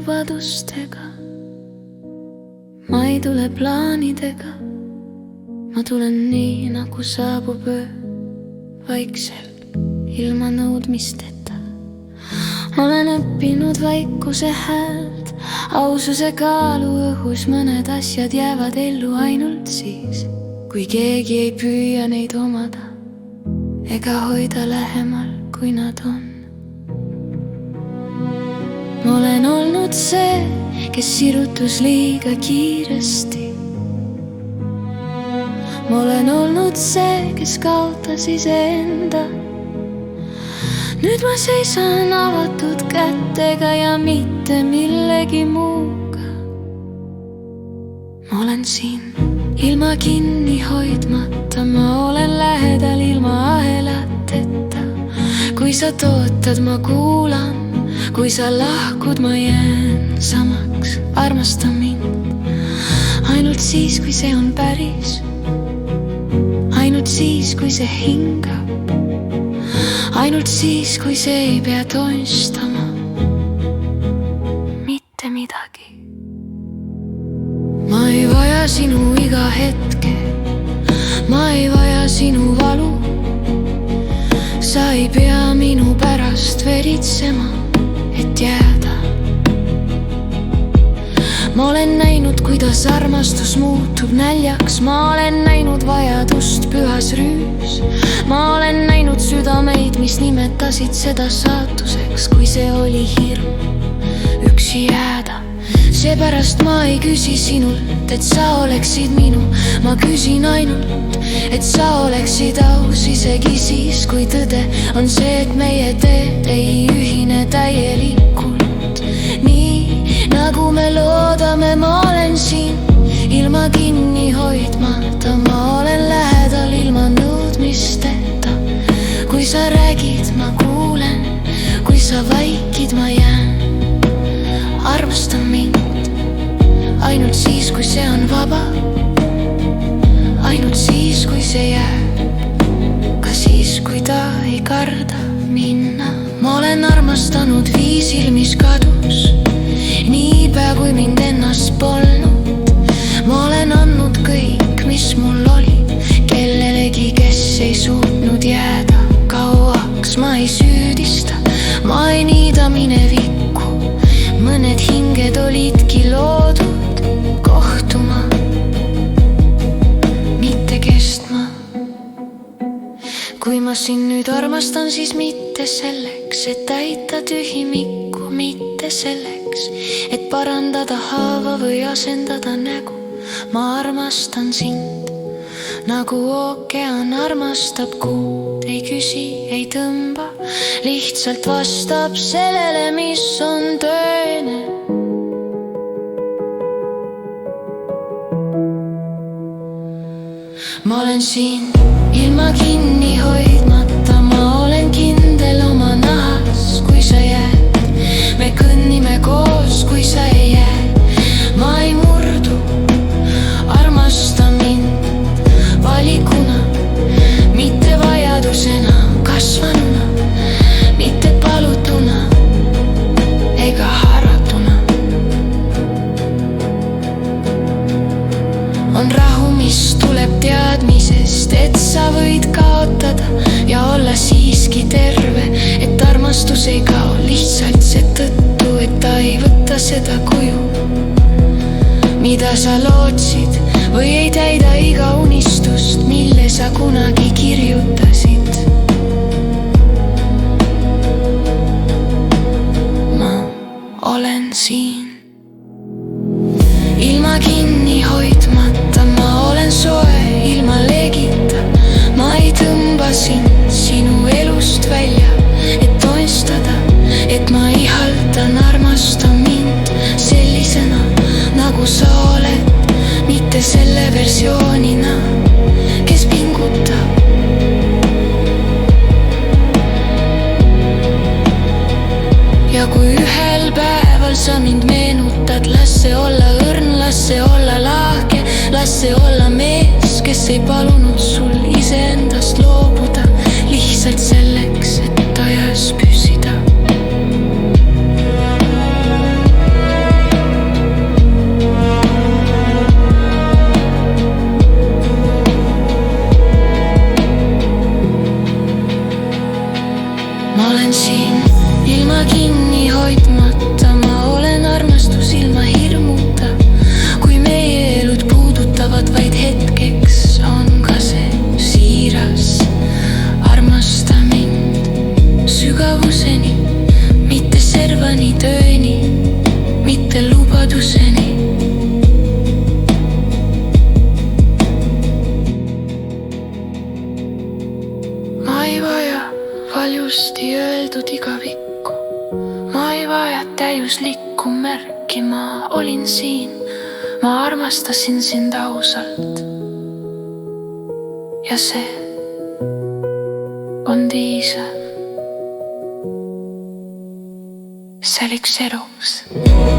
lubadustega. Ma ei tule plaanidega, ma tulen nii, nagu saabub öö, vaikselt, ilma nõudmisteta. Olen õppinud vaikuse häält, aususe kaalu õhus. Mõned asjad jäävad ellu ainult siis, kui keegi ei püüa neid omada ega hoida lähemal, kui nad on. Ma olen olnud see, kes sirutus liiga kiiresti. Ma olen olnud see, kes kaotas iseenda. Nüüd ma seisan avatud kätega ja mitte millegi muuga. Ma olen siin ilma kinni hoidmata, ma olen lähedal ilma ahelateta. Kui sa tootad, ma kuulan, kui sa lahkud, ma jään samaks. Armasta mind ainult siis, kui see on päris. Ainult siis, kui see hingab. Ainult siis, kui see ei pea toistama mitte midagi. Ma ei vaja sinu iga hetke, ma ei vaja sinu valu. Sa ei pea minu pärast veritsema, et jääda. Ma olen näinud, kuidas armastus muutub näljaks. Ma olen näinud vajadust pühas rüüs. Ma olen näinud südameid, mis nimetasid seda saatuseks, kui see oli hirm üksi jääda. Seepärast ma ei küsi sinult, et sa oleksid minu. Ma küsin ainult, et sa oleksid aus, isegi siis, kui tõde on see, et meie teed ei ühine täielikult. Nii nagu me loodame, ma olen siin ilma kinni hoidmata. Ma olen lähedal ilma nõudmisteta. Kui sa räägid, ma kuulen, kui sa vaikid, ma jään. Armasta mind ainult siis, kui see on vaba. Ainult siis, kui see jääb. Ka siis, kui ta ei karda minna. Ma olen armastanud viisil, mis kadus niipea, kui mind ennast polnud. Ma olen andnud kõik, mis mul oli, kellelegi, kes ei suutnud jääda kauaks. Ma ei süüdista, ma ei niida minevikku. Mõned hinged olidki loodud kohtuma, mitte kestma. Kui ma sind nüüd armastan, siis mitte selleks, et täita tühimikku, mitte selleks, et parandada haava või asendada nägu. Ma armastan sind nagu ookean armastab kuud. Ei küsi, ei tõmba, lihtsalt vastab sellele, mis on tõene. Ma olen siin ilma kinni hoidmata. Ma olen kindel oma nahas, kui sa jääd. Me kõnnime koos, kui sa ei jää. Ma ei murdu, armasta mind valikuna, mitte vajadusena, kasvanuna, mitte palutuna ega haratuna. On rahu, mis tuleb teadmisest, et sa võid kaotada ja olla siiski terve. Et armastus ei kao lihtsalt seetõttu, et ta ei võta seda kuju, mida sa lootsid, või ei täida iga unistust, mille sa kunagi kirjutasid. Ma olen siin ilma kinni hoidmata. Ma olen soe ilma leegita. Ma ei tõmba sind sinu elust välja, et toistada, et ma ihaldan. Armasta mind sellisena, nagu sa oled, mitte selle versioonina, kes pingutab. Ja kui ühel päeval sa mind meenutad, las see olla õrn, las see olla lahke, las see olla mees, kes ei palunud sul iseendast loobuda, lihtsalt selleks, et ajas püsida. vabaduseni. Ma ei vaja valjusti öeldud igavikku, ma ei vaja täiuslikku märki, ma olin siin, ma armastasin sind ausalt. Ja see on piisav selliks eluks.